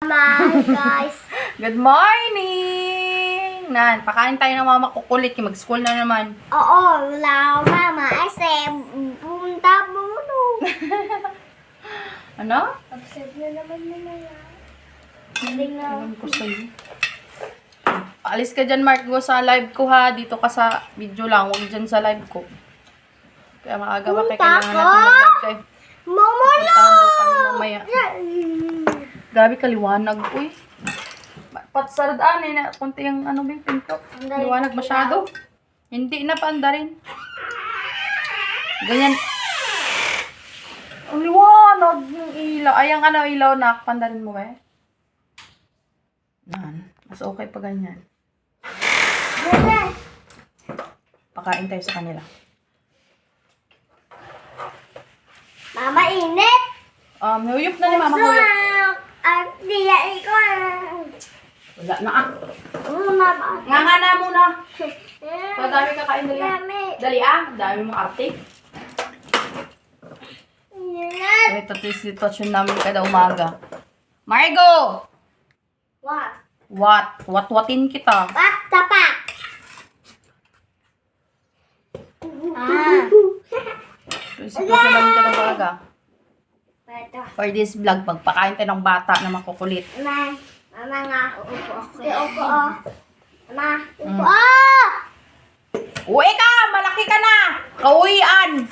Bye, guys. Good morning! Nan, pakain tayo ng mama kukulit. Mag-school na naman. Oo, wala ako, mama. Kasi, pumunta mo. Ano? Upset na naman nila yan. Hindi nga. Alam ko sa'yo. Paalis ka dyan, Mark. Go sa live ko, ha. Dito ka sa video lang. Huwag dyan sa live ko. Kaya maaga ba kaya kailangan natin mag-live kayo. Mama Puntahan daw kami mamaya. Grabe kaliwanag. Uy. Patsarad eh. Na, kunti yung ano ba yung pinto. Liwanag masyado. Hindi na paanda rin. Ganyan. Ang liwanag yung ilaw. Ay, ang ano ilaw na. Panda rin mo ba eh? Nan. Mas okay pa ganyan. Pakain tayo sa kanila. Mama, init. Huyop na ni mama huyop. Diya ko. Wala na ah. Mama. Nga na muna. Madami kakain dali. Dali ah. Dami mong arte. Ito yung sitwasyon namin kada umaga. Margo! What? Wat-watin kita. What the fuck? Ito yung sitwasyon namin kada umaga. Ito. For this vlog, magpakain tayo ng bata na makukulit. Mama nga. Upo ako. Upo ako. Mama. Upo. Uwi ka! Malaki ka na! Kauwian!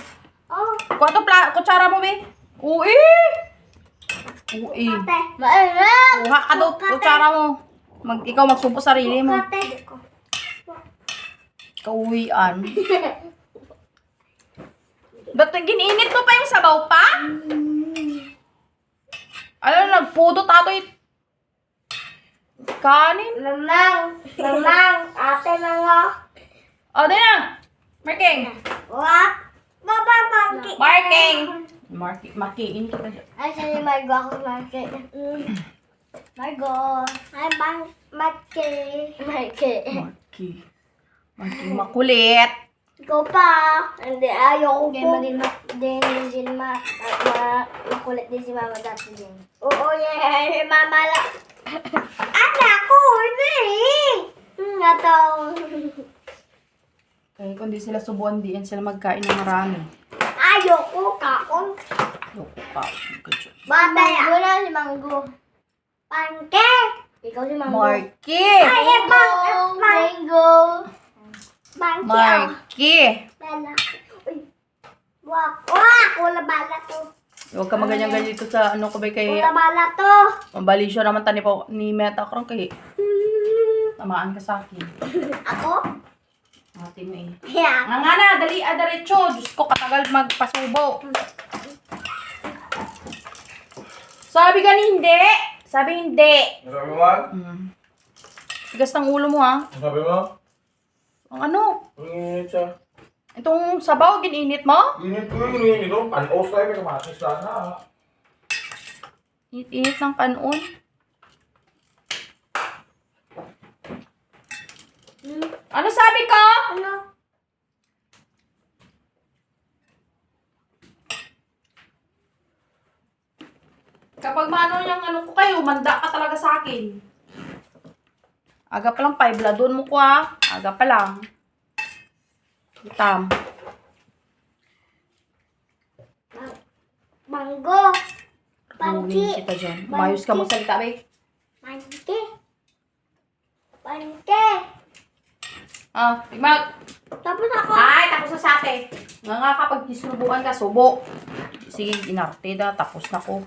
Oh. Kuwato kutsara mo, be? Uwi! Uwi. Mainit. Kuha ka daw kutsara mo. Ikaw magsumpo sarili mo. Kauwian. Ba't gininit mo pa yung sabaw pa? Alam na, nagpudot ato yung kanin. Mamang. Ate mga. O, di na. Marking. What? Baba, monkey. Marking. Makiin ka ba dyan? Ay, sa'yo, Margo. Ako, monkey. Margo. Ay, monkey. Marking. Marking makulit. Ikaw pa. Hindi, ayoko po. Din makulit din si mama dati din. Oo, yeah. Mama lang. Anak ko, hindi. Nga to. Kaya kung di sila subuan, diyan sila magkain ng marami. Ayoko, kaon. Loko pa. Bata ya. Mango na si Mango. Pangke. Ikaw si Mango. Marky! Ay, Mango. Pangke. Marky! Bala. Uy. Wak, wala bala to. Huwag ka maganyan-ganyan dito sa ano ko ba kay... Wala bala to. Mabalisyo naman tani po ni Meta Krong kay... Tamaan ka sa akin. Ako? Ate mo eh. Yeah. Nga na, dali, diretso. Diyos ko, katagal magpasubo. Sabi ka hindi. Sabi hindi. Sabi mo? Tigas ng ulo mo ha. Sabi mo? Ang ano? Init siya. Itong sabaw, gininit mo? Init ko yung init ko. Panos tayo, may kamatis sana. Init ng kanon. Ano sabi ko? Ano? Kapag maano yung ano ko kayo, manda ka talaga sa akin. Aga pa lang, 5 ladon mo ko ha. Aga pa lang. Itam. Mango. Ruling kita dyan. Mayos ka mo salita, babe. Pangke. Pangke. Mag. Tapos ako. Ay, tapos na sa atin. Nga kapag disrubukan ka, subo. Sige, inarte na. Tapos na ko.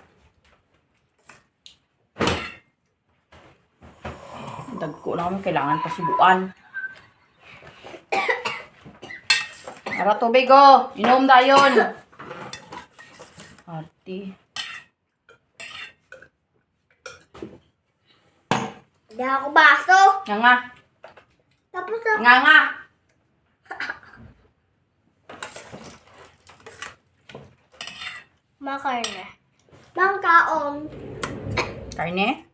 Dagko na kami. Kailangan pa subukan. Tara, tubig oh. Inom dayon. Arte. Hindi ako baso. Nga. Tapos ako. Nga. Makarne. Bangkaon. Karne?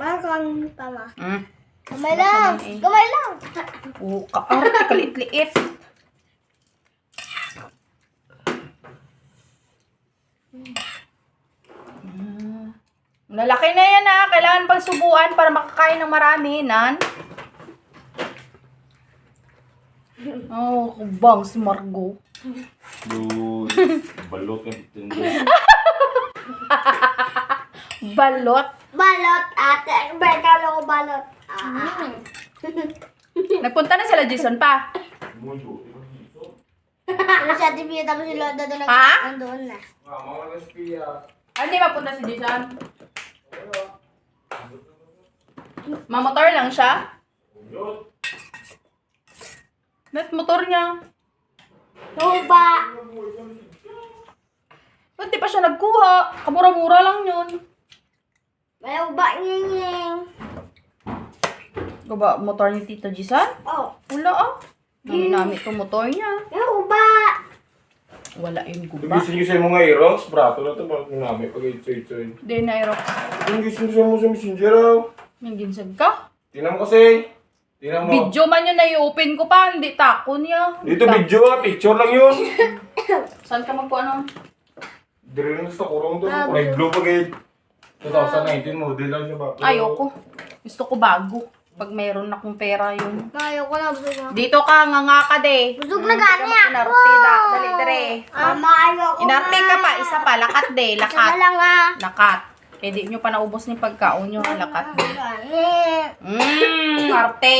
Makarne pa ma. Kamay Sarap lang. naman eh. Kamay lang. Arte, kaliit-liit. Lalaki na yan ha. Kailangan pang subuan para makakain ng marami, Nan. Oh, kubang si Margo. Dude, balot ka dito. Balot. Balot, ate. Bekalo ko balot. Nagpunta na sila Jason pa. Ano si Ate Pia, tapos si Loda doon Ha? doon na. Mama, nag-spia. Hindi mapunta si Jason. Mamotor lang siya. Net motor niya. Tuba. Ba't di pa siya nagkuha? Kamura-mura lang yun. May uba nging. Ba, motor ni Tito Jason? Oh. Wala ah. Naminamit yung motor niya. May uba. Wala yung guba. Gising ko sa mga eros, brato na ito, bakit namin pag-itoy-itoy. Di na Aerox. Yung gising ko sa messenger, oh. May ginsag ka? Tingnan mo kasi. Tingnan mo. Video man yun na i-open ko pa. Hindi tako niya. Dito video ah, picture lang yun. Saan ka magkuha ano? Dire lang sa kurong to. May blue pa gate. 2019 model lang siya ba? Ayoko. Gusto ko bago. Pag mayroon akong pera yun. Ayaw ko na, busog na. Dito ka, nga ka de. Busog na gani ako. Inarte da. Dali, dali. Mama, ayaw ko Inarte ka pa. Isa pa. Lakat de. Isa Lakat. lang ah. Lakat. Eh di nyo pa naubos ni pagkaon nyo. Lakat de. Gani. Arte.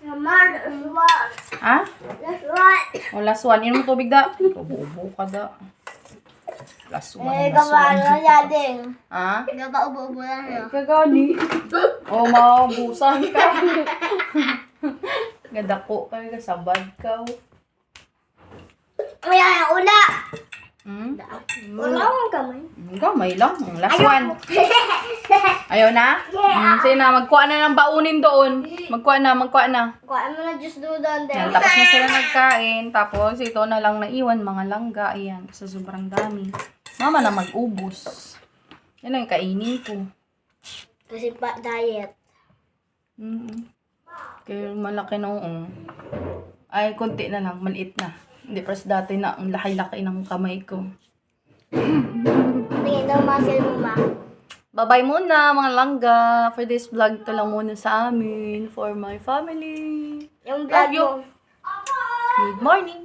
Mama, that's what. Ha? That's what. O, last one. Inom mo tubig da. Ubo ka da. Last one. Eh, Last gabaan one. na yading. Ha? Gaba ubo-ubo lang yun. Kagani. O, maubusan ka. Gadako ka. Kasabad ka. Ay, ay, ula. Hmm? Wala akong kamay. Gamay lang. Last one. Ayaw na? Sige na, magkuha na ng baunin doon. Magkuha na. Kuhaan mo na juice doon doon. Yan, tapos na sila nagkain. Tapos ito na lang naiwan, mga langga. Ayan, sa sobrang dami. Mama na mag-ubos. Yan ang kainin ko. Kasi pa, diet. Kaya malaki noon. Ay, konti na lang. Maliit na. Hindi, pras dati na ang laki-laki ng kamay ko. Tingin daw muscle mo, ma. Bye-bye muna, mga langga. For this vlog, to lang muna sa amin. For my family. Yung Love vlog you. mo. Good morning.